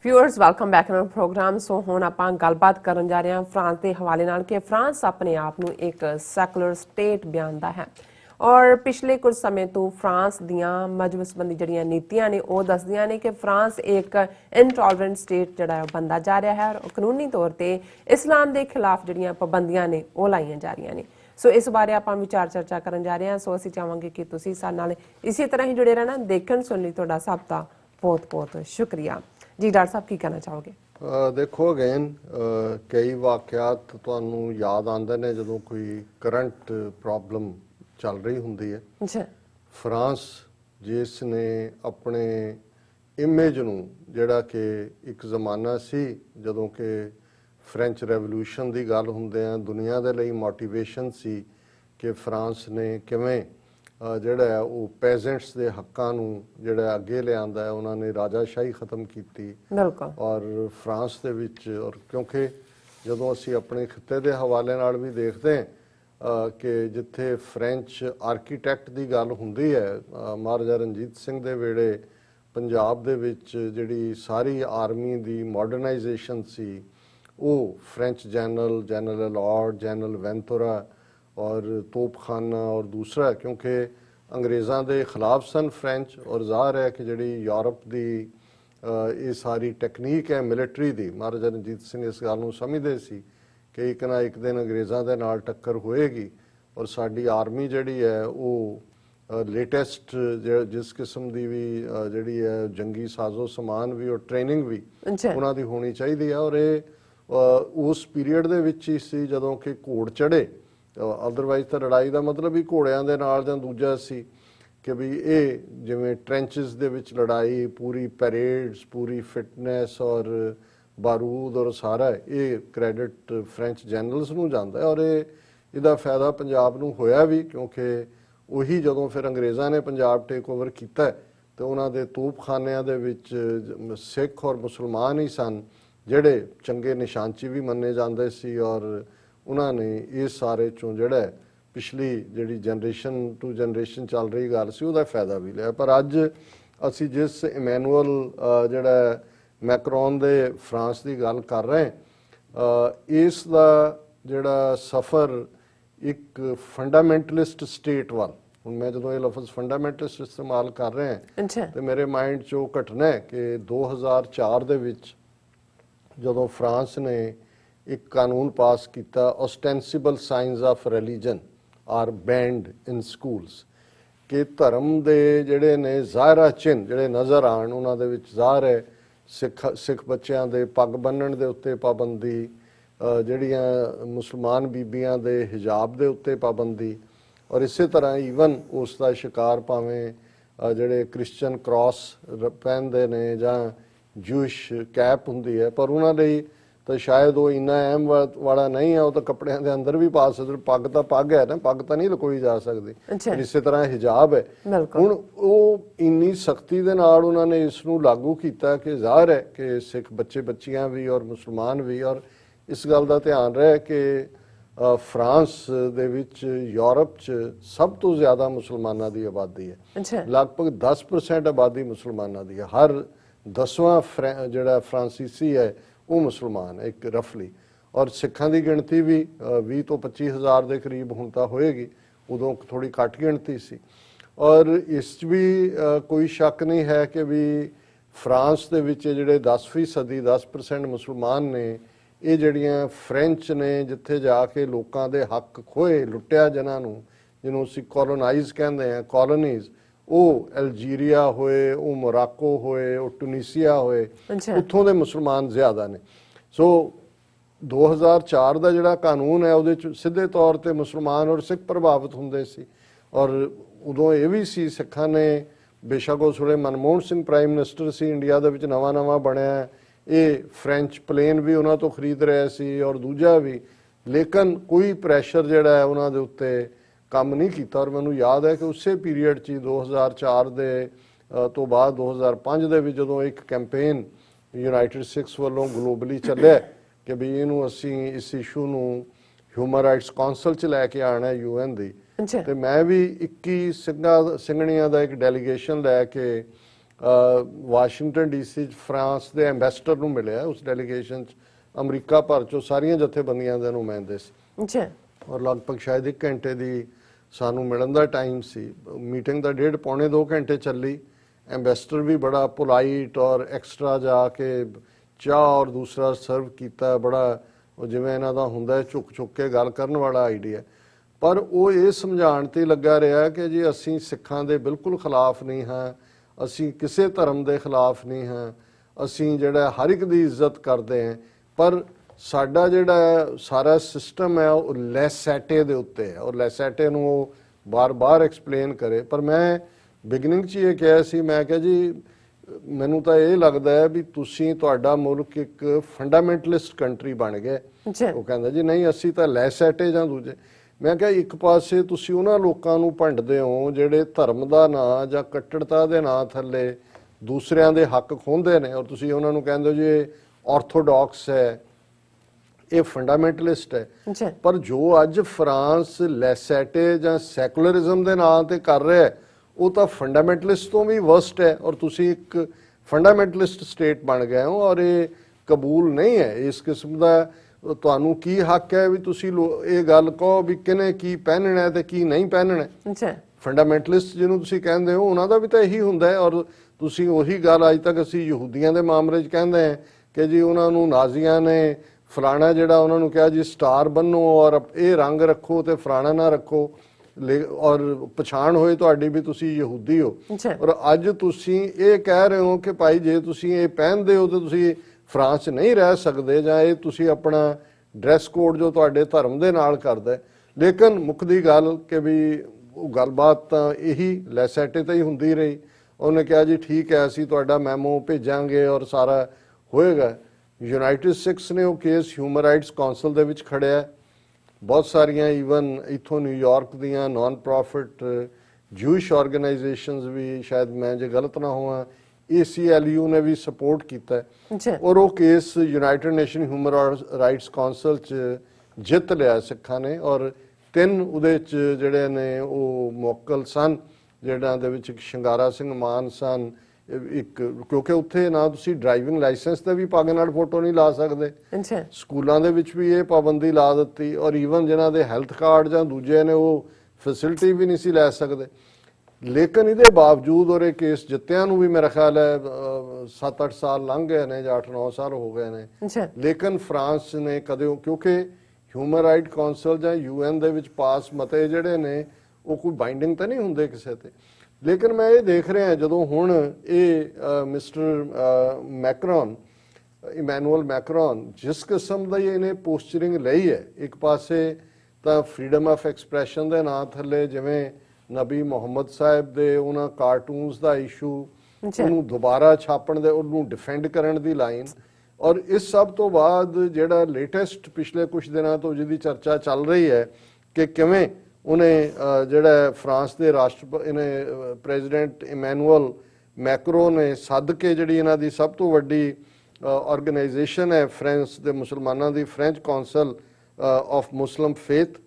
Viewers welcome back on program. So हुण आपां गलबात करन जा रहे हैं फ्रांस के हवाले नाल कि फ्रांस अपने आप नूं एक सैकुलर स्टेट बयानदा है और पिछले कुछ समय तो फ्रांस दियां मजहब संबंधी जड़ियां नीतियां ने वो दसदियां ने कि फ्रांस एक इनटॉलरेंट स्टेट जड़ा बनदा जा रहा है और कानूनी तौर पर इस्लाम के खिलाफ जड़ियां पाबंदियां ने वो लाइयां जा रही ने। सो इस बारे आप विचार चर्चा करन जा रहे हैं। सो असीं चाहांगे कि तुसीं साडे नाल इसी तरह ही जुड़े रहना। देखण सुन लई तुहाडा सब दा बहुत बहुत शुक्रिया जी। डॉक्टर साहब की कहना चाहोगे? देखो अगेन कई वाकयात तुहानू याद आते हैं जो कोई करंट प्रॉब्लम चल रही होंगी है। जी फ्रांस जिसने अपने इमेज नू जिहड़ा कि एक जमाना सी जदों कि फ्रेंच रेवोल्यूशन की गल होंदियां दुनिया के लिए मोटिवेशन सी कि फ्रांस ने किवें ਜਿਹੜਾ ਹੈ ਉਹ ਪੈਜ਼ੈਂਟਸ ਦੇ ਹੱਕਾਂ ਨੂੰ ਜਿਹੜਾ ਅੱਗੇ ਲਿਆਂਦਾ ਹੈ। ਉਹਨਾਂ ਨੇ ਰਾਜਾਸ਼ਾਹੀ ਖਤਮ ਕੀਤੀ ਬਿਲਕੁਲ ਔਰ ਫਰਾਂਸ ਦੇ ਵਿੱਚ ਔਰ ਕਿਉਂਕਿ ਜਦੋਂ ਅਸੀਂ ਆਪਣੇ ਖਿੱਤੇ ਦੇ ਹਵਾਲੇ ਨਾਲ ਵੀ ਦੇਖਦੇ ਹਾਂ ਕਿ ਜਿੱਥੇ ਫ੍ਰੈਂਚ ਆਰਕੀਟੈਕਟ ਦੀ ਗੱਲ ਹੁੰਦੀ ਹੈ ਮਹਾਰਾਜਾ ਰਣਜੀਤ ਸਿੰਘ ਦੇ ਵੇਲੇ ਪੰਜਾਬ ਦੇ ਵਿੱਚ ਜਿਹੜੀ ਸਾਰੀ ਆਰਮੀ ਦੀ ਮਾਡਰਨਾਈਜੇਸ਼ਨ ਸੀ ਉਹ ਫ੍ਰੈਂਚ ਜਨਰਲ ਅਲੌਡ ਜਨਰਲ ਵੈਂਤੋਰਾ और तोपखाना और दूसरा क्योंकि अंग्रेज़ों के खिलाफ सन फ्रेंच और ज़ाहिर है कि जी यूरोप की ये सारी टैक्नीक है मिलिटरी की महाराजा रणजीत सिंह इस गल को समझते सी कि एक ना एक दिन अंग्रेज़ों के नाल टक्कर होएगी और साड़ी आर्मी जी है वो लेटेस्ट जिस किस्म की भी जी है जंगी साजो समान भी और ट्रेनिंग भी उन्होंने होनी चाहिए है। और ये उस पीरीयड के विच ही सी जदों कि घोड़ चढ़े अदरवाइज तो लड़ाई का मतलब ही घोड़िया के नाल जां दूजा सी कि भी ये जिवें ट्रेंचिस दे विच लड़ाई पूरी पैरेड्स पूरी फिटनेस और बारूद और सारा ये क्रैडिट फ्रेंच जनरल्स नूं जांदा है। और इहदा फायदा पंजाब नूं होया भी क्योंकि उही जदों फिर अंग्रेज़ों ने पंजाब टेक ओवर कीता तो उन्हां दे तोपखानिਆਂ दे विच सिख और मुसलमान ही सन जिहड़े चंगे निशानची भी मन्ने जांदे सी और उन्होंने इस सारे चों जिहड़ा पिछली जिहड़ी जनरेशन टू जनरेशन चल रही गल सी उहदा फायदा भी लिया। पर अज असी जिस इमैनुअल जिहड़ा मैक्रोन दे फ्रांस की गल कर रहे हैं इस दा जिहड़ा सफ़र एक फंडामेंटलिस्ट स्टेट वाल हुण मैं जो ये लफज फंडामेंटलिस्ट इस्तेमाल कर रहे हैं तो मेरे माइंड चो घटना है कि 2004 दे विच जदों फ्रांस ने एक कानून पास किया ostensible science of religion are banned in schools कि धर्म के जिहड़े ने ज़ाहिरा चिन्ह जिहड़े नज़र आन उन्हां दे विच ज़ाहिर है सिख बच्चों के पग बन्नण दे उत्ते पाबंदी जिहड़ियां मुसलमान बीबियां दे हिजाब दे उत्ते पाबंदी और इस तरह ईवन उसका शिकार भावें जिहड़े क्रिश्चन क्रॉस पहनते ने जां जूश कैप हुंदी है पर उन्हां लई तो शायद वो इन्ना अहम वाला नहीं है। वो तो कपड़े के अंदर भी पा सकते पग तो पग है ना पग तो नहीं लकोई जा सकती। इस तरह हिजाब है हुण वो इन्नी सख्ती दे नाल उन्होंने इसनूं लागू किया कि ज़ाहिर है कि सिख बच्चे बच्चियां भी और मुसलमान भी और इस गल का ध्यान रहे कि फ्रांस दे विच यूरोप च सब तो ज़्यादा मुसलमानों की आबादी है लगभग 10% आबादी मुसलमानों की है। हर 10वां जिहड़ा फ्रांसीसी है वो मुसलमान है एक रफली और सिखां की गिणती भी 20 तो 25 हज़ार के करीब हुण तां होएगी उदों थोड़ी घट गिणती सी। और इस भी कोई शक नहीं है कि भी फ्रांस दे विच जिहड़े 10वीं सदी 10% मुसलमान ने ये जिहड़ियां फ्रेंच ने जिथे जाके लोगों के हक खोए लुटिया जिन्हां नूं जिन्हों असीं कॉलोनाइज कहते हैं कॉलोनीज वो अल्जीरिया होए वो मोराको होए वो टूनीसिया होए उत्थों के मुसलमान ज़्यादा ने। सो 2004 का जिहड़ा कानून है वो सीधे तौर पर मुसलमान और सिख प्रभावित होंदे सी और उदों ये भी सी सिखां ने बेशक उस वेले मनमोहन सिंह प्राइम मिनिस्टर सी इंडिया दे विच नवां बनिया ये फ्रेंच प्लेन भी उन्हां तो खरीद रहे सी और दूजा भी लेकिन कोई प्रैशर जिहड़ा है उन्हां दे उत्ते काम नहीं किया। और मैनू याद है कि उस पीरीयड च 2004 के तो बाद 2005 के भी जो एक कैंपेन यूनाइटेड स्टेट्स वालों ग्लोबली चलिया कि भी इनू असी इस इशू नू ह्यूमन राइट्स कौंसल च लैके आना UN की तो मैं भी 21 सिंघणियां का एक डेलीगेशन लैके ਵਾਸ਼ਿੰਗਟਨ ਡੀਸੀ 'ਚ ਫਰਾਂਸ ਦੇ ਐਂਬੈਸਡਰ ਨੂੰ ਮਿਲਿਆ। ਉਸ ਡੈਲੀਗੇਸ਼ਨ 'ਚ ਅਮਰੀਕਾ ਭਰ ਚੋਂ ਸਾਰੀਆਂ ਜਥੇਬੰਦੀਆਂ ਦੇ ਨੁਮਾਇੰਦੇ ਸੀ ਜੀ। ਔਰ ਲਗਭਗ ਸ਼ਾਇਦ 1 ਘੰਟੇ ਦੀ ਸਾਨੂੰ ਮਿਲਣ ਦਾ ਟਾਈਮ ਸੀ। ਮੀਟਿੰਗ ਦਾ 1.5 ਪੌਣੇ 2 ਘੰਟੇ ਚੱਲੀ। ਐਂਬੈਸਡਰ ਵੀ ਬੜਾ ਪੋਲਾਈਟ ਔਰ ਐਕਸਟਰਾ ਜਾ ਕੇ ਚਾਹ ਔਰ ਦੂਸਰਾ ਸਰਵ ਕੀਤਾ, ਬੜਾ ਉਹ ਜਿਵੇਂ ਇਹਨਾਂ ਦਾ ਹੁੰਦਾ ਝੁਕ ਝੁਕ ਕੇ ਗੱਲ ਕਰਨ ਵਾਲਾ ਆਈਡੀਆ। ਪਰ ਉਹ ਇਹ ਸਮਝਾਉਣ ਤੇ ਲੱਗਾ ਰਿਹਾ ਕਿ ਜੀ ਅਸੀਂ ਸਿੱਖਾਂ ਦੇ ਬਿਲਕੁਲ ਖਿਲਾਫ ਨਹੀਂ ਹਾਂ, ਅਸੀਂ ਕਿਸੇ ਧਰਮ ਦੇ ਖਿਲਾਫ ਨਹੀਂ ਹਾਂ, ਅਸੀਂ ਜਿਹੜਾ ਹਰ ਇੱਕ ਦੀ ਇੱਜ਼ਤ ਕਰਦੇ ਹਾਂ, ਪਰ ਸਾਡਾ ਜਿਹੜਾ ਸਾਰਾ ਸਿਸਟਮ ਹੈ ਉਹ ਲੈਸੈਟੇ ਦੇ ਉੱਤੇ ਹੈ ਔਰ ਲੈਸੈਟੇ ਨੂੰ ਉਹ ਬਾਰ-ਬਾਰ ਐਕਸਪਲੇਨ ਕਰੇ। ਪਰ ਮੈਂ ਬਿਗਨਿੰਗ 'ਚ ਇਹ ਕਿਹਾ ਸੀ, ਮੈਂ ਕਿਹਾ ਜੀ ਮੈਨੂੰ ਤਾਂ ਇਹ ਲੱਗਦਾ ਹੈ ਵੀ ਤੁਸੀਂ ਤੁਹਾਡਾ ਮੁਲਕ ਇੱਕ ਫੰਡਾਮੈਂਟਲਿਸਟ ਕੰਟਰੀ ਬਣ ਗਿਆ। ਉਹ ਕਹਿੰਦਾ ਜੀ ਨਹੀਂ ਅਸੀਂ ਤਾਂ ਲੈਸੈਟੇ ਜਾਂ ਦੂਜੇ। ਮੈਂ ਕਿਹਾ ਇੱਕ ਪਾਸੇ ਤੁਸੀਂ ਉਹਨਾਂ ਲੋਕਾਂ ਨੂੰ ਭੰਡਦੇ ਹੋ ਜਿਹੜੇ ਧਰਮ ਦਾ ਨਾਂ ਜਾਂ ਕੱਟੜਤਾ ਦੇ ਨਾਂ ਥੱਲੇ ਦੂਸਰਿਆਂ ਦੇ ਹੱਕ ਖੋਹਦੇ ਨੇ ਔਰ ਤੁਸੀਂ ਉਹਨਾਂ ਨੂੰ ਕਹਿੰਦੇ ਹੋ ਜੀ ਇਹ ਆਰਥੋਡਾਕਸ ਹੈ, ਇਹ ਫੰਡਾਮੈਂਟਲਿਸਟ ਹੈ। ਪਰ ਜੋ ਅੱਜ ਫਰਾਂਸ ਲੈਸੈਟੇ ਜਾਂ ਸੈਕੂਲਰਿਜ਼ਮ ਦੇ ਨਾਂ ਤੇ ਕਰ ਰਿਹਾ ਹੈ ਉਹ ਤਾਂ ਫੰਡਾਮੈਂਟਲਿਸਟ ਤੋਂ ਵੀ ਵਰਸਟ ਹੈ ਔਰ ਤੁਸੀਂ ਇੱਕ ਫੰਡਾਮੈਂਟਲਿਸਟ ਸਟੇਟ ਬਣ ਗਏ ਹੋ ਔਰ ਇਹ ਕਬੂਲ ਨਹੀਂ ਹੈ। ਇਸ ਕਿਸਮ ਦਾ ਤੁਹਾਨੂੰ ਕੀ ਹੱਕ ਹੈ ਵੀ ਤੁਸੀਂ ਇਹ ਗੱਲ ਕਹੋ ਵੀ ਕਿਹਨੇ ਕੀ ਪਹਿਨਣਾ ਹੈ ਤੇ ਕੀ ਨਹੀਂ ਪਹਿਨਣਾ। ਫੰਡਾਮੈਂਟਲਿਸਟ ਜਿਹਨੂੰ ਤੁਸੀਂ ਕਹਿੰਦੇ ਹੋ ਉਹਨਾਂ ਦਾ ਵੀ ਤਾਂ ਇਹੀ ਹੁੰਦਾ ਹੈ। ਔਰ ਤੁਸੀਂ ਉਹੀ ਗੱਲ ਅੱਜ ਤੱਕ ਅਸੀਂ ਯਹੂਦੀਆਂ ਦੇ ਮਾਮਲੇ 'ਚ ਕਹਿੰਦੇ ਹਾਂ ਕਿ ਜੀ ਉਹਨਾਂ ਨੂੰ ਨਾਜ਼ੀਆਂ ਨੇ ਫਲਾਣਾ ਜਿਹੜਾ ਉਹਨਾਂ ਨੂੰ ਕਿਹਾ ਜੀ ਸਟਾਰ ਬੰਨੋ ਔਰ ਇਹ ਰੰਗ ਰੱਖੋ ਤੇ ਫਲਾਣਾ ਨਾ ਰੱਖੋ ਔਰ ਪਛਾਣ ਹੋਏ ਤੁਹਾਡੀ ਵੀ ਤੁਸੀਂ ਯਹੂਦੀ ਹੋ। ਔਰ ਅੱਜ ਤੁਸੀਂ ਇਹ ਕਹਿ ਰਹੇ ਹੋ ਕਿ ਭਾਈ ਜੇ ਤੁਸੀਂ ਇਹ ਪਹਿਨਦੇ ਹੋ ਤਾਂ ਤੁਸੀਂ ਫਰਾਂਸ 'ਚ ਨਹੀਂ ਰਹਿ ਸਕਦੇ ਜਾਂ ਇਹ ਤੁਸੀਂ ਆਪਣਾ ਡਰੈਸ ਕੋਡ ਜੋ ਤੁਹਾਡੇ ਧਰਮ ਦੇ ਨਾਲ ਕਰਦਾ। ਲੇਕਿਨ ਮੁੱਕਦੀ ਗੱਲ ਕਿ ਵੀ ਉਹ ਗੱਲਬਾਤ ਤਾਂ ਇਹੀ ਲੈਸੈਟੇ ਤੇ ਹੀ ਹੁੰਦੀ ਰਹੀ। ਉਹਨੇ ਕਿਹਾ ਜੀ ਠੀਕ ਹੈ ਅਸੀਂ ਤੁਹਾਡਾ ਮੈਮੋ ਭੇਜਾਂਗੇ ਔਰ ਸਾਰਾ ਹੋਏਗਾ। ਯੂਨਾਈਟਿਡ ਸਿੱਖਸ ਨੇ ਉਹ ਕੇਸ ਹਿਊਮਨ ਰਾਈਟਸ ਕੌਂਸਲ ਦੇ ਵਿੱਚ ਖੜਿਆ। ਬਹੁਤ ਸਾਰੀਆਂ ਈਵਨ ਇੱਥੋਂ ਨਿਊਯਾਰਕ ਦੀਆਂ ਨਾਨ ਪ੍ਰੋਫਿਟ ਜੂਇਸ਼ ਆਰਗੇਨਾਈਜੇਸ਼ਨਸ ਵੀ, ਸ਼ਾਇਦ ਮੈਂ ਜੇ ਗਲਤ ਨਾ ਹੋਵਾਂ ACLU ਨੇ ਵੀ ਸਪੋਰਟ ਕੀਤਾ ਔਰ ਉਹ case United nation human rights council 'ਚ ਜਿੱਤ ਲਿਆ ਸਿੱਖਾਂ ਨੇ। ਔਰ 3 ਉਹਦੇ 'ਚ ਜਿਹੜੇ ਨੇ ਉਹ ਮੁਅੱਕਲ ਸਨ, ਜਿਹਨਾਂ ਦੇ ਵਿੱਚ ਇੱਕ ਸ਼ਿੰਗਾਰਾ ਸਿੰਘ ਮਾਨ ਸਨ, ਇੱਕ ਕਿਉਂਕਿ ਉੱਥੇ ਨਾ ਤੁਸੀਂ ਡਰਾਈਵਿੰਗ ਲਾਇਸੈਂਸ ਤੇ ਵੀ ਪੱਗ ਨਾਲ ਫੋਟੋ ਨਹੀਂ ਲਾ ਸਕਦੇ। ਸਕੂਲਾਂ ਦੇ ਵਿੱਚ ਵੀ ਇਹ ਪਾਬੰਦੀ ਲਾ ਦਿੱਤੀ ਔਰ ਈਵਨ ਜਿਨ੍ਹਾਂ ਦੇ ਹੈਲਥ ਕਾਰਡ ਜਾਂ ਦੂਜੇ ਨੇ ਉਹ ਫੈਸਿਲਿਟੀ ਵੀ ਨਹੀਂ ਸੀ ਲੈ ਸਕਦੇ। ਲੇਕਿਨ ਇਹਦੇ ਬਾਵਜੂਦ ਔਰ ਇਹ ਕੇਸ ਜਿੱਤਿਆਂ ਨੂੰ ਵੀ ਮੇਰਾ ਖਿਆਲ ਹੈ 7-8 ਸਾਲ ਲੰਘ ਗਏ ਨੇ ਜਾਂ 8-9 ਸਾਲ ਹੋ ਗਏ ਨੇ। ਲੇਕਿਨ ਫਰਾਂਸ ਨੇ ਕਦੇ, ਕਿਉਂਕਿ ਹਿਊਮਨ ਰਾਈਟ ਕੌਂਸਲ ਜਾਂ UN ਦੇ ਵਿੱਚ ਪਾਸ ਮਤੇ ਜਿਹੜੇ ਨੇ ਉਹ ਕੋਈ ਬਾਈਂਡਿੰਗ ਤਾਂ ਨਹੀਂ ਹੁੰਦੇ ਕਿਸੇ ਤੇ। ਲੇਕਿਨ ਮੈਂ ਇਹ ਦੇਖ ਰਿਹਾ ਜਦੋਂ ਹੁਣ ਇਹ ਮਿਸਟਰ ਮੈਕਰੋਨ, ਇਮੈਨੂਅਲ ਮੈਕਰੋਨ ਜਿਸ ਕਿਸਮ ਦਾ ਇਹਨੇ ਪੋਸਚਰਿੰਗ ਲਈ ਹੈ, ਇੱਕ ਪਾਸੇ ਤਾਂ ਫਰੀडम ਆਫ ਐਕਸਪ੍ਰੈਸ਼ਨ ਦੇ ਨਾਂ ਥੱਲੇ ਜਿਵੇਂ ਨਬੀ ਮੁਹੰਮਦ ਸਾਹਿਬ ਦੇ ਉਹਨਾਂ ਕਾਰਟੂਨਸ ਦਾ ਇਸ਼ੂ, ਉਹਨੂੰ ਦੁਬਾਰਾ ਛਾਪਣ ਦੇ, ਉਹਨੂੰ ਡਿਫੈਂਡ ਕਰਨ ਦੀ ਲਾਈਨ। ਔਰ ਇਸ ਸਭ ਤੋਂ ਬਾਅਦ ਜਿਹੜਾ ਲੇਟੈਸਟ ਪਿਛਲੇ ਕੁਝ ਦਿਨਾਂ ਤੋਂ ਜਿਹਦੀ ਚਰਚਾ ਚੱਲ ਰਹੀ ਹੈ ਕਿ ਕਿਵੇਂ ਉਹਨੇ ਜਿਹੜਾ ਫਰਾਂਸ ਦੇ ਪ੍ਰੈਜ਼ੀਡੈਂਟ ਇਮੈਨੂਅਲ ਮੈਕਰੋ ਨੇ ਸੱਦ ਕੇ ਜਿਹੜੀ ਇਹਨਾਂ ਦੀ ਸਭ ਤੋਂ ਵੱਡੀ ਆਰਗੇਨਾਈਜੇਸ਼ਨ ਹੈ ਫਰਾਂਸ ਦੇ ਮੁਸਲਮਾਨਾਂ ਦੀ, French council of Muslim faith,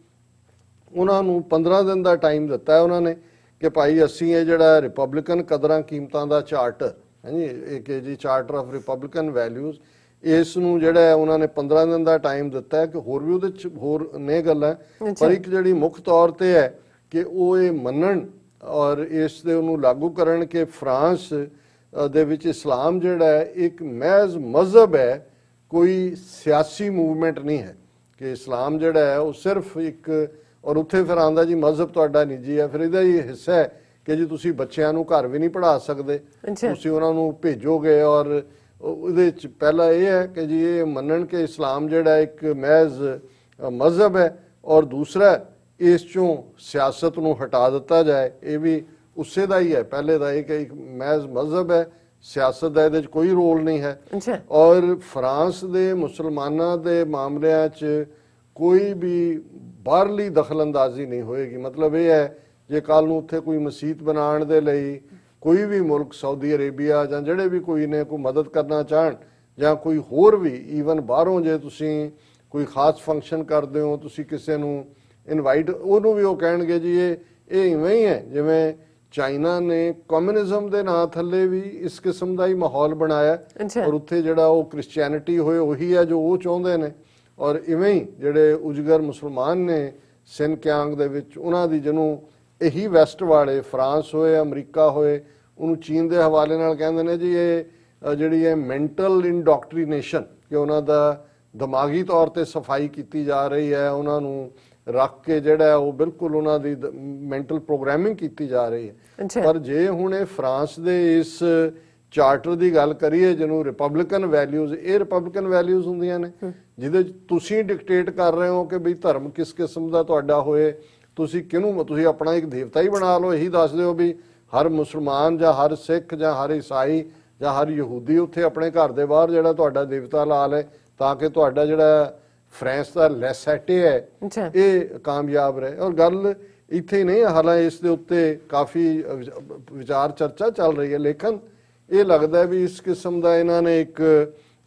ਉਹਨਾਂ ਨੂੰ 15 ਦਿਨ ਦਾ ਟਾਈਮ ਦਿੱਤਾ ਹੈ ਉਹਨਾਂ ਨੇ ਕਿ ਭਾਈ ਅਸੀਂ ਇਹ ਜਿਹੜਾ ਰਿਪਬਲਿਕਨ ਕਦਰਾਂ ਕੀਮਤਾਂ ਦਾ ਚਾਰਟਰ ਹੈ ਜੀ, ਇਹ ਕਿ ਜੀ ਚਾਰਟਰ ਆਫ ਰਿਪਬਲਿਕਨ ਵੈਲਿਊਜ਼, ਇਸ ਨੂੰ ਜਿਹੜਾ ਉਹਨਾਂ ਨੇ 15 ਦਿਨ ਦਾ ਟਾਈਮ ਦਿੱਤਾ ਹੈ ਕਿ ਹੋਰ ਵੀ ਉਹਦੇ 'ਚ ਹੋਰ ਨੇ ਗੱਲਾਂ, ਪਰ ਇੱਕ ਜਿਹੜੀ ਮੁੱਖ ਤੌਰ ਤੇ ਹੈ ਕਿ ਉਹ ਇਹ ਮੰਨਣ ਔਰ ਇਸ ਦੇ ਉਹਨੂੰ ਲਾਗੂ ਕਰਨ ਕਿ ਫਰਾਂਸ ਦੇ ਵਿੱਚ ਇਸਲਾਮ ਜਿਹੜਾ ਹੈ ਇੱਕ ਮਹਿਜ਼ ਮਜ਼ਹਬ ਹੈ, ਕੋਈ ਸਿਆਸੀ ਮੂਵਮੈਂਟ ਨਹੀਂ ਹੈ, ਕਿ ਇਸਲਾਮ ਜਿਹੜਾ ਹੈ ਉਹ ਸਿਰਫ ਇੱਕ, ਔਰ ਉੱਥੇ ਫਿਰ ਆਉਂਦਾ ਜੀ ਮਜ਼ਹਬ ਤੁਹਾਡਾ ਨਿੱਜੀ ਹੈ। ਫਿਰ ਇਹਦਾ ਇਹ ਹਿੱਸਾ ਹੈ ਕਿ ਜੀ ਤੁਸੀਂ ਬੱਚਿਆਂ ਨੂੰ ਘਰ ਵੀ ਨਹੀਂ ਪੜ੍ਹਾ ਸਕਦੇ, ਤੁਸੀਂ ਉਹਨਾਂ ਨੂੰ ਭੇਜੋਗੇ। ਔਰ ਉਹਦੇ 'ਚ ਪਹਿਲਾ ਇਹ ਹੈ ਕਿ ਜੀ ਇਹ ਮੰਨਣ ਕਿ ਇਸਲਾਮ ਜਿਹੜਾ ਇੱਕ ਮਹਿਜ਼ ਮਜ਼ਹਬ ਹੈ, ਔਰ ਦੂਸਰਾ ਇਸ 'ਚੋਂ ਸਿਆਸਤ ਨੂੰ ਹਟਾ ਦਿੱਤਾ ਜਾਏ। ਇਹ ਵੀ ਉਸੇ ਦਾ ਹੀ ਹੈ, ਪਹਿਲੇ ਦਾ ਇਹ ਕਿ ਇੱਕ ਮਹਿਜ਼ ਮਜ਼ਹਬ ਹੈ, ਸਿਆਸਤ ਦਾ ਇਹਦੇ 'ਚ ਕੋਈ ਰੋਲ ਨਹੀਂ ਹੈ। ਔਰ ਫਰਾਂਸ ਦੇ ਮੁਸਲਮਾਨਾਂ ਦੇ ਮਾਮਲਿਆਂ 'ਚ ਕੋਈ ਵੀ ਬਾਹਰਲੀ ਦਖਲਅੰਦਾਜ਼ੀ ਨਹੀਂ ਹੋਏਗੀ। ਮਤਲਬ ਇਹ ਹੈ ਜੇ ਕੱਲ ਨੂੰ ਉੱਥੇ ਕੋਈ ਮਸਜਿਦ ਬਣਾਉਣ ਦੇ ਲਈ ਕੋਈ ਵੀ ਮੁਲਕ, ਸਾਊਦੀ ਅਰੇਬੀਆ ਜਾਂ ਜਿਹੜੇ ਵੀ ਕੋਈ ਨੇ ਕੋਈ ਮਦਦ ਕਰਨਾ ਚਾਹਣ, ਜਾਂ ਕੋਈ ਹੋਰ ਵੀ ਈਵਨ ਬਾਹਰੋਂ ਜੇ ਤੁਸੀਂ ਕੋਈ ਖਾਸ ਫੰਕਸ਼ਨ ਕਰਦੇ ਹੋ, ਤੁਸੀਂ ਕਿਸੇ ਨੂੰ ਇਨਵਾਈਟ, ਉਹਨੂੰ ਵੀ ਉਹ ਕਹਿਣਗੇ ਜੀ ਇਹ ਇਵੇਂ ਹੀ ਹੈ ਜਿਵੇਂ ਚਾਈਨਾ ਨੇ ਕਮਿਊਨਿਜ਼ਮ ਦੇ ਨਾਂ ਥੱਲੇ ਵੀ ਇਸ ਕਿਸਮ ਦਾ ਹੀ ਮਾਹੌਲ ਬਣਾਇਆ ਅੱਛਾ। ਔਰ ਉੱਥੇ ਜਿਹੜਾ ਉਹ ਕ੍ਰਿਸਚੀਅਨਿਟੀ ਹੋਏ ਉਹੀ ਹੈ ਜੋ ਉਹ ਚਾਹੁੰਦੇ ਨੇ। ਔਰ ਇਵੇਂ ਹੀ ਜਿਹੜੇ ਉਜਗਰ ਮੁਸਲਮਾਨ ਨੇ ਸਿਨਕਿਆਂਗ ਦੇ ਵਿੱਚ, ਉਹਨਾਂ ਦੀ ਜਿਹਨੂੰ ਇਹੀ ਵੈਸਟ ਵਾਲੇ ਫਰਾਂਸ ਹੋਏ ਅਮਰੀਕਾ ਹੋਏ ਉਹਨੂੰ ਚੀਨ ਦੇ ਹਵਾਲੇ ਨਾਲ ਕਹਿੰਦੇ ਨੇ ਜੀ ਇਹ ਜਿਹੜੀ ਹੈ ਮੈਂਟਲ ਇੰਡੋਕਟਰੀਨੇਸ਼ਨ, ਕਿ ਉਹਨਾਂ ਦਾ ਦਿਮਾਗੀ ਤੌਰ ਤੇ ਸਫਾਈ ਕੀਤੀ ਜਾ ਰਹੀ ਹੈ, ਉਹਨਾਂ ਨੂੰ ਰੱਖ ਕੇ ਜਿਹੜਾ ਉਹ ਬਿਲਕੁਲ ਉਹਨਾਂ ਦੀ ਮੈਂਟਲ ਪ੍ਰੋਗਰਾਮਿੰਗ ਕੀਤੀ ਜਾ ਰਹੀ ਹੈ। ਪਰ ਜੇ ਹੁਣ ਇਹ ਫਰਾਂਸ ਦੇ ਇਸ ਚਾਰਟਰ ਦੀ ਗੱਲ ਕਰੀਏ ਜਿਹਨੂੰ ਰਿਪਬਲਿਕਨ ਵੈਲਿਊਜ਼, ਇਹ ਰਿਪਬਲਿਕਨ ਵੈਲਿਊਜ਼ ਹੁੰਦੀਆਂ ਨੇ ਜਿਹਦੇ ਤੁਸੀਂ ਡਿਕਟੇਟ ਕਰ ਰਹੇ ਹੋ ਕਿ ਬਈ ਧਰਮ ਕਿਸ ਕਿਸਮ ਦਾ ਤੁਹਾਡਾ ਹੋਏ, ਤੁਸੀਂ ਕਿਹਨੂੰ, ਤੁਸੀਂ ਆਪਣਾ ਇੱਕ ਦੇਵਤਾ ਹੀ ਬਣਾ ਲਓ, ਇਹੀ ਦੱਸ ਦਿਓ ਵੀ ਹਰ ਮੁਸਲਮਾਨ ਜਾਂ ਹਰ ਸਿੱਖ ਜਾਂ ਹਰ ਈਸਾਈ ਜਾਂ ਹਰ ਯਹੂਦੀ ਉੱਥੇ ਆਪਣੇ ਘਰ ਦੇ ਬਾਹਰ ਜਿਹੜਾ ਤੁਹਾਡਾ ਦੇਵਤਾ ਲਾ ਲੈ, ਤਾਂ ਕਿ ਤੁਹਾਡਾ ਜਿਹੜਾ ਫਰਾਂਸ ਦਾ ਲੈਸੈਟੇ ਹੈ ਇਹ ਕਾਮਯਾਬ ਰਹੇ। ਔਰ ਗੱਲ ਇੱਥੇ ਹੀ ਨਹੀਂ, ਹਾਲਾਂਕਿ ਇਸ ਦੇ ਉੱਤੇ ਕਾਫੀ ਵਿਚਾਰ ਚਰਚਾ ਚੱਲ ਰਹੀ ਹੈ, ਲੇਕਿਨ ਇਹ ਲੱਗਦਾ ਵੀ ਇਸ ਕਿਸਮ ਦਾ ਇਹਨਾਂ ਨੇ ਇੱਕ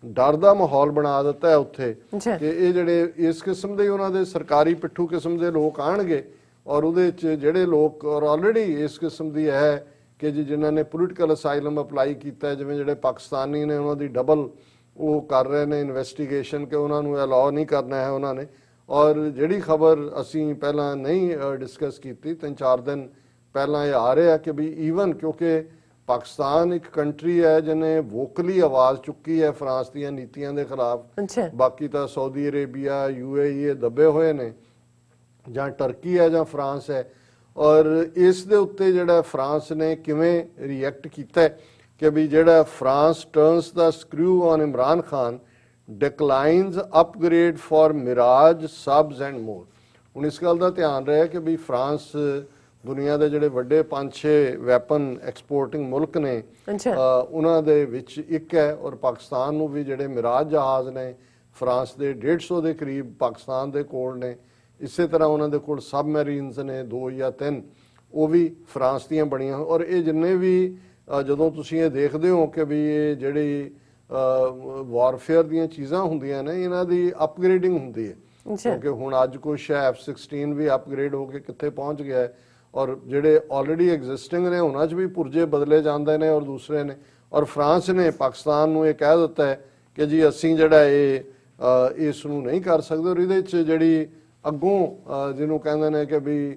ਡਰ ਦਾ ਮਾਹੌਲ ਬਣਾ ਦਿੱਤਾ ਹੈ ਉੱਥੇ ਕਿ ਇਹ ਜਿਹੜੇ ਇਸ ਕਿਸਮ ਦੇ ਉਹਨਾਂ ਦੇ ਸਰਕਾਰੀ ਪਿੱਠੂ ਕਿਸਮ ਦੇ ਲੋਕ ਆਣਗੇ ਔਰ ਉਹਦੇ ਚ ਜਿਹੜੇ ਲੋਕ ਔਰ ਆਲਰੇਡੀ ਇਸ ਕਿਸਮ ਦੀ ਹੈ ਕਿ ਜਿਨ੍ਹਾਂ ਨੇ ਪੋਲੀਟੀਕਲ ਅਸਾਈਲਮ ਅਪਲਾਈ ਕੀਤਾ, ਜਿਵੇਂ ਜਿਹੜੇ ਪਾਕਿਸਤਾਨੀ ਨੇ ਉਹਨਾਂ ਦੀ ਡਬਲ ਉਹ ਕਰ ਰਹੇ ਨੇ ਇਨਵੈਸਟੀਗੇਸ਼ਨ ਕਿ ਉਹਨਾਂ ਨੂੰ ਅਲਾਉ ਨਹੀਂ ਕਰਨਾ ਹੈ ਉਹਨਾਂ ਨੇ। ਔਰ ਜਿਹੜੀ ਖਬਰ ਅਸੀਂ ਪਹਿਲਾਂ ਨਹੀਂ ਡਿਸਕਸ ਕੀਤੀ, 3-4 ਦਿਨ ਪਹਿਲਾਂ ਇਹ ਆ ਰਿਹਾ ਕਿ ਵੀ ਈਵਨ ਕਿਉਂਕਿ ਪਾਕਿਸਤਾਨ ਇੱਕ ਕੰਟਰੀ ਹੈ ਜਿਹਨੇ ਵੋਕਲੀ ਆਵਾਜ਼ ਚੁੱਕੀ ਹੈ ਫਰਾਂਸ ਦੀਆਂ ਨੀਤੀਆਂ ਦੇ ਖਿਲਾਫ, ਬਾਕੀ ਤਾਂ ਸਾਊਦੀ ਅਰੇਬੀਆ UAE ਇਹ ਦੱਬੇ ਹੋਏ ਨੇ, ਜਾਂ ਟਰਕੀ ਹੈ ਜਾਂ ਫਰਾਂਸ ਹੈ। ਔਰ ਇਸ ਦੇ ਉੱਤੇ ਜਿਹੜਾ ਫਰਾਂਸ ਨੇ ਕਿਵੇਂ ਰਿਐਕਟ ਕੀਤਾ ਕਿ ਵੀ ਜਿਹੜਾ France turns the screw on Imran Khan, declines upgrade for Mirage subs and more. ਹੁਣ ਇਸ ਗੱਲ ਦਾ ਧਿਆਨ ਰਹੇ ਕਿ ਵੀ ਫਰਾਂਸ ਦੁਨੀਆ ਦੇ ਜਿਹੜੇ ਵੱਡੇ 5-6 ਵੈਪਨ ਐਕਸਪੋਰਟਿੰਗ ਮੁਲਕ ਨੇ ਉਹਨਾਂ ਦੇ ਵਿੱਚ ਇੱਕ ਹੈ। ਔਰ ਪਾਕਿਸਤਾਨ ਨੂੰ ਵੀ ਜਿਹੜੇ ਮਿਰਾਜ ਜਹਾਜ਼ ਨੇ ਫਰਾਂਸ ਦੇ 150 ਦੇ ਕਰੀਬ ਪਾਕਿਸਤਾਨ ਦੇ ਕੋਲ ਨੇ। ਇਸੇ ਤਰ੍ਹਾਂ ਉਹਨਾਂ ਦੇ ਕੋਲ ਸਬਮੈਰੀਨਸ ਨੇ 2 ਜਾਂ 3, ਉਹ ਵੀ ਫਰਾਂਸ ਦੀਆਂ ਬਣੀਆਂ। ਔਰ ਇਹ ਜਿੰਨੇ ਵੀ ਜਦੋਂ ਤੁਸੀਂ ਇਹ ਦੇਖਦੇ ਹੋ ਕਿ ਵੀ ਇਹ ਜਿਹੜੀ ਵਾਰਫੇਅਰ ਦੀਆਂ ਚੀਜ਼ਾਂ ਹੁੰਦੀਆਂ ਨੇ ਇਹਨਾਂ ਦੀ ਅਪਗ੍ਰੇਡਿੰਗ ਹੁੰਦੀ ਹੈ, ਕਿਉਂਕਿ ਹੁਣ ਅੱਜ ਕੁਛ F-16 ਵੀ ਅਪਗ੍ਰੇਡ ਹੋ ਕੇ ਕਿੱਥੇ ਪਹੁੰਚ ਗਿਆ ਹੈ ਔਰ ਜਿਹੜੇ ਆਲਰੇਡੀ ਐਗਜ਼ਿਸਟਿੰਗ ਨੇ ਉਹਨਾਂ 'ਚ ਵੀ ਪੁਰਜੇ ਬਦਲੇ ਜਾਂਦੇ ਨੇ ਔਰ ਦੂਸਰੇ ਨੇ। ਔਰ ਫਰਾਂਸ ਨੇ ਪਾਕਿਸਤਾਨ ਨੂੰ ਇਹ ਕਹਿ ਦਿੱਤਾ ਹੈ ਕਿ ਜੀ ਅਸੀਂ ਜਿਹੜਾ ਇਹ ਇਸ ਨੂੰ ਨਹੀਂ ਕਰ ਸਕਦੇ। ਔਰ ਇਹਦੇ 'ਚ ਜਿਹੜੀ ਅੱਗੋਂ ਜਿਹਨੂੰ ਕਹਿੰਦੇ ਨੇ ਕਿ ਵੀ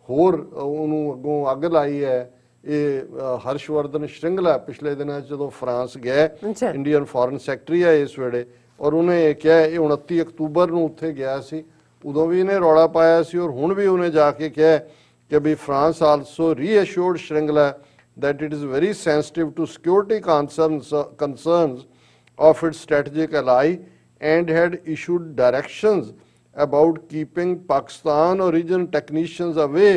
ਹੋਰ ਉਹਨੂੰ ਅੱਗੋਂ ਅੱਗ ਲਾਈ ਹੈ ਇਹ ਹਰਸ਼ਵਰਧਨ ਸ਼੍ਰਿੰਗਲਾ ਪਿਛਲੇ ਦਿਨਾਂ ਜਦੋਂ ਫਰਾਂਸ ਗਿਆ, ਇੰਡੀਅਨ ਫੋਰਨ ਸੈਕਟਰੀ ਹੈ ਇਸ ਵੇਲੇ, ਔਰ ਉਹਨੇ ਇਹ ਕਿਹਾ, ਇਹ 29 ਅਕਤੂਬਰ ਨੂੰ ਉੱਥੇ ਗਿਆ ਸੀ, ਉਦੋਂ ਵੀ ਇਹਨੇ ਰੌਲਾ ਪਾਇਆ ਸੀ ਔਰ ਹੁਣ ਵੀ ਉਹਨੇ ਜਾ ਕੇ ਕਿਹਾ ਕਿ ਵੀ France also reassured Shringla that it is very sensitive to security concerns of its strategic ally and had issued directions about keeping Pakistan origin technicians away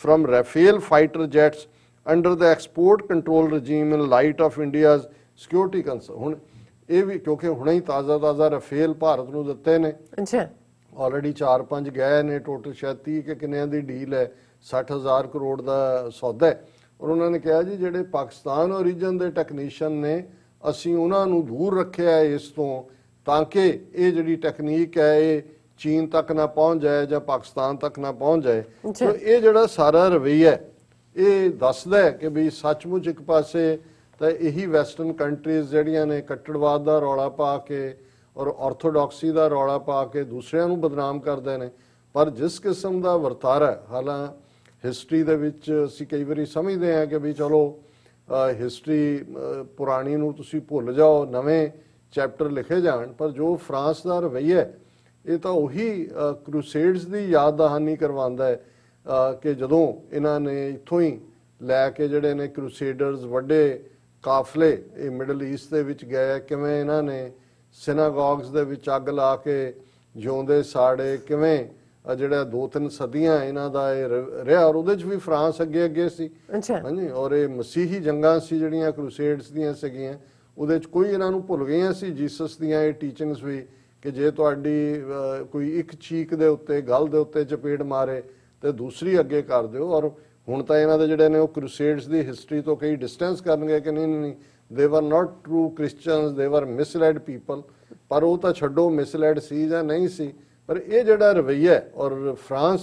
from Rafale fighter jets under the export control regime in light of India's security concern। ਹੁਣ ਇਹ ਵੀ ਕਿਉਂਕਿ ਹੁਣੇ ਹੀ ਤਾਜ਼ਾ Rafale Bharat ਨੂੰ ਦਿੱਤੇ ਨੇ, already 4-5 ਗਏ ਨੇ, ਟੋਟਲ ਸ਼ਾਇਦ 30 ਕਿ ਕਿੰਨਿਆਂ ਦੀ ਡੀਲ ਹੈ, 60,000 ਕਰੋੜ ਦਾ ਸੌਦਾ ਹੈ। ਔਰ ਉਹਨਾਂ ਨੇ ਕਿਹਾ ਜੀ ਜਿਹੜੇ ਪਾਕਿਸਤਾਨ ਓਰੀਜਨ ਦੇ ਟੈਕਨੀਸ਼ੀਅਨ ਨੇ ਅਸੀਂ ਉਹਨਾਂ ਨੂੰ ਦੂਰ ਰੱਖਿਆ ਇਸ ਤੋਂ ਤਾਂ ਕਿ ਇਹ ਜਿਹੜੀ ਟੈਕਨੀਕ ਹੈ ਇਹ ਚੀਨ ਤੱਕ ਨਾ ਪਹੁੰਚ ਜਾਏ ਜਾਂ ਪਾਕਿਸਤਾਨ ਤੱਕ ਨਾ ਪਹੁੰਚ ਜਾਏ। ਸੋ ਇਹ ਜਿਹੜਾ ਸਾਰਾ ਰਵੱਈਆ ਇਹ ਦੱਸਦਾ ਹੈ ਕਿ ਵੀ ਸੱਚਮੁੱਚ ਇੱਕ ਪਾਸੇ ਤਾਂ ਇਹੀ ਵੈਸਟਰਨ ਕੰਟਰੀਜ਼ ਜਿਹੜੀਆਂ ਨੇ ਕੱਟੜਵਾਦ ਦਾ ਰੌਲਾ ਪਾ ਕੇ ਔਰ ਆਰਥੋਡਾਕਸੀ ਦਾ ਰੌਲਾ ਪਾ ਕੇ ਦੂਸਰਿਆਂ ਨੂੰ ਬਦਨਾਮ ਕਰਦੇ ਨੇ, ਪਰ ਜਿਸ ਕਿਸਮ ਦਾ ਵਰਤਾਰਾ ਹਾਲਾਂ ਹਿਸਟਰੀ ਦੇ ਵਿੱਚ ਅਸੀਂ ਕਈ ਵਾਰੀ ਸਮਝਦੇ ਹਾਂ ਕਿ ਵੀ ਚਲੋ ਹਿਸਟਰੀ ਪੁਰਾਣੀ ਨੂੰ ਤੁਸੀਂ ਭੁੱਲ ਜਾਓ, ਨਵੇਂ ਚੈਪਟਰ ਲਿਖੇ ਜਾਣ, ਪਰ ਜੋ ਫਰਾਂਸ ਦਾ ਰਵੱਈਆ ਇਹ ਤਾਂ ਉਹੀ ਕਰੂਸੇਡਸ ਦੀ ਯਾਦ ਦਹਾਨੀ ਕਰਵਾਉਂਦਾ ਹੈ ਕਿ ਜਦੋਂ ਇਹਨਾਂ ਨੇ ਇੱਥੋਂ ਹੀ ਲੈ ਕੇ ਜਿਹੜੇ ਨੇ ਕਰੂਸੇਡਰਸ ਵੱਡੇ ਕਾਫਲੇ ਇਹ ਮਿਡਲ ਈਸਟ ਦੇ ਵਿੱਚ ਗਏ, ਕਿਵੇਂ ਇਹਨਾਂ ਨੇ ਸਿਨਾਗੋਗਸ ਦੇ ਵਿੱਚ ਅੱਗ ਲਾ ਕੇ ਜਿਉਂਦੇ ਸਾੜੇ, ਕਿਵੇਂ ਜਿਹੜਾ 2-3 ਸਦੀਆਂ ਇਹਨਾਂ ਦਾ ਇਹ ਰਿਹਾ ਔਰ ਉਹਦੇ 'ਚ ਵੀ ਫਰਾਂਸ ਅੱਗੇ ਸੀ। ਹਾਂਜੀ, ਔਰ ਇਹ ਮਸੀਹੀ ਜੰਗਾਂ ਸੀ ਜਿਹੜੀਆਂ ਕਰੂਸੇਡਸ ਦੀਆਂ ਸੀਗੀਆਂ, ਉਹਦੇ 'ਚ ਕੋਈ ਇਹਨਾਂ ਨੂੰ ਭੁੱਲ ਗਈਆਂ ਸੀ ਜੀਸਸ ਦੀਆਂ ਇਹ ਟੀਚਿੰਗਸ ਵੀ ਕਿ ਜੇ ਤੁਹਾਡੀ ਕੋਈ ਇੱਕ ਚੀਕ ਦੇ ਉੱਤੇ ਗਲ ਦੇ ਉੱਤੇ ਚਪੇੜ ਮਾਰੇ ਤੇ ਦੂਸਰੀ ਅੱਗੇ ਕਰ ਦਿਓ। ਔਰ ਹੁਣ ਤਾਂ ਇਹਨਾਂ ਦੇ ਜਿਹੜੇ ਨੇ ਉਹ ਕਰੂਸੇਡਸ ਦੀ ਹਿਸਟਰੀ ਤੋਂ ਕਈ ਡਿਸਟੈਂਸ ਕਰਨਗੇ ਕਿ ਨਹੀਂ ਦੇ ਵਰ ਨਾਟ ਟਰੂ ਕ੍ਰਿਸਚੀਅਨਸ, ਦੇ ਵਰ ਮਿਸਲੈਡ ਪੀਪਲ। ਪਰ ਉਹ ਤਾਂ ਛੱਡੋ ਮਿਸਲੈਡ ਸੀ ਜਾਂ ਨਹੀਂ ਸੀ, ਪਰ ਇਹ ਜਿਹੜਾ ਰਵੱਈਆ ਔਰ ਫਰਾਂਸ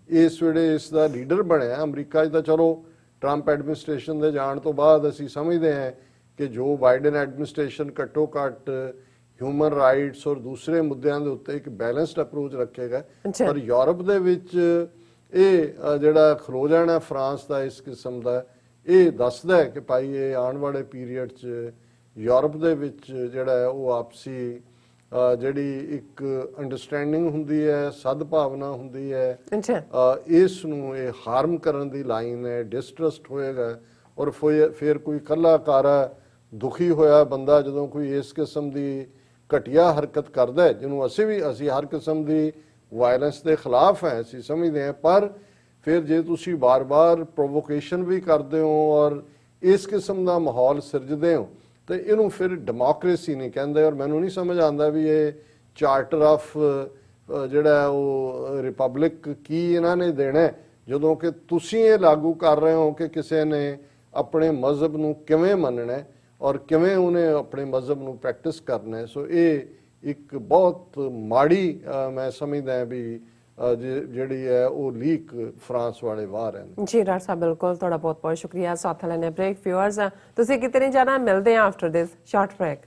ਇਸ ਵੇਲੇ ਇਸ ਦਾ ਲੀਡਰ ਬਣਿਆ। ਅਮਰੀਕਾ 'ਚ ਤਾਂ ਚਲੋ ਟਰੰਪ ਐਡਮਿਨਿਸਟ੍ਰੇਸ਼ਨ ਦੇ ਜਾਣ ਤੋਂ ਬਾਅਦ ਅਸੀਂ ਸਮਝਦੇ ਹਾਂ ਕਿ ਜੋ ਬਾਈਡਨ ਐਡਮਿਨਿਸਟ੍ਰੇਸ਼ਨ ਘੱਟੋ ਘੱਟ ਹਿਊਮਨ ਰਾਈਟਸ ਔਰ ਦੂਸਰੇ ਮੁੱਦਿਆਂ ਦੇ ਉੱਤੇ ਇੱਕ ਬੈਲੈਂਸਡ ਅਪਰੋਚ ਰੱਖੇਗਾ। ਅੱਛਾ। ਪਰ ਯੂਰਪ ਦੇ ਵਿੱਚ ਇਹ ਜਿਹੜਾ ਖਲੋ ਜਾਣਾ ਫਰਾਂਸ ਦਾ ਇਸ ਕਿਸਮ ਦਾ, ਇਹ ਦੱਸਦਾ ਹੈ ਕਿ ਭਾਈ ਇਹ ਆਉਣ ਵਾਲੇ ਪੀਰੀਅਡ 'ਚ ਯੂਰਪ ਦੇ ਵਿੱਚ ਜਿਹੜਾ ਹੈ ਉਹ ਆਪਸੀ ਜਿਹੜੀ ਇੱਕ ਅੰਡਰਸਟੈਂਡਿੰਗ ਹੁੰਦੀ ਹੈ, ਸਦਭਾਵਨਾ ਹੁੰਦੀ ਹੈ, ਅੱਛਾ। ਇਸ ਨੂੰ ਇਹ ਹਾਰਮ ਕਰਨ ਦੀ ਲਾਈਨ ਹੈ, ਡਿਸਟਰਸਟ ਹੋਏਗਾ। ਔਰ ਫਿਰ ਕੋਈ ਇਕੱਲਾ ਕਾਰਾ ਦੁਖੀ ਹੋਇਆ ਬੰਦਾ ਜਦੋਂ ਕੋਈ ਇਸ ਕਿਸਮ ਦੀ ਘਟੀਆ ਹਰਕਤ ਕਰਦਾ ਹੈ, ਜਿਹਨੂੰ ਅਸੀਂ ਹਰ ਕਿਸਮ ਦੀ ਵਾਇਲੈਂਸ ਦੇ ਖਿਲਾਫ ਹੈ, ਅਸੀਂ ਸਮਝਦੇ ਹਾਂ, ਪਰ ਫਿਰ ਜੇ ਤੁਸੀਂ ਬਾਰ-ਬਾਰ ਪ੍ਰੋਵੋਕੇਸ਼ਨ ਵੀ ਕਰਦੇ ਹੋ ਔਰ ਇਸ ਕਿਸਮ ਦਾ ਮਾਹੌਲ ਸਿਰਜਦੇ ਹੋ ਤੇ ਇਹਨੂੰ ਫਿਰ ਡੈਮੋਕ੍ਰੇਸੀ ਨਹੀਂ ਕਹਿੰਦੇ। ਔਰ ਮੈਨੂੰ ਨਹੀਂ ਸਮਝ ਆਉਂਦਾ ਵੀ ਇਹ ਚਾਰਟਰ ਆਫ ਜਿਹੜਾ ਉਹ ਰਿਪਬਲਿਕ ਕੀ ਇਹਨਾਂ ਨੇ ਦੇਣਾ ਹੈ, ਜਦੋਂ ਕਿ ਤੁਸੀਂ ਇਹ ਲਾਗੂ ਕਰ ਰਹੇ ਹੋ ਕਿ ਕਿਸੇ ਨੇ ਆਪਣੇ ਮਜ਼ਹਬ ਨੂੰ ਕਿਵੇਂ ਮੰਨਣਾ ਹੈ ਔਰ ਕਿਵੇਂ ਉਹਨੇ ਆਪਣੇ ਮਜ਼ਹਬ ਨੂੰ ਪ੍ਰੈਕਟਿਸ ਕਰਨਾ ਹੈ। ਸੋ ਇਹ ਇੱਕ ਬਹੁਤ ਮਾੜੀ ਮੈਂ ਸਮਝਦਾ ਵੀ ਜਿਹੜੀ ਹੈ ਉਹ ਲੀਕ ਫਰਾਂਸ ਵਾਲੇ ਵਾਹ ਰਹੇ ਨੇ। ਜੀ ਡਾਕਟਰ ਸਾਹਿਬ, ਬਿਲਕੁਲ ਤੁਹਾਡਾ ਬਹੁਤ ਬਹੁਤ ਸ਼ੁਕਰੀਆ। ਸਾਥ ਲੈਣੇ ਬ੍ਰੇਕ। ਵਿਊਅਰਸ, ਤੁਸੀਂ ਕਿਤੇ ਨਹੀਂ ਜਾਣਾ, ਮਿਲਦੇ ਹਾਂ ਆਫਟਰ ਦਿਸ ਸ਼ਾਰਟ ਬ੍ਰੇਕ।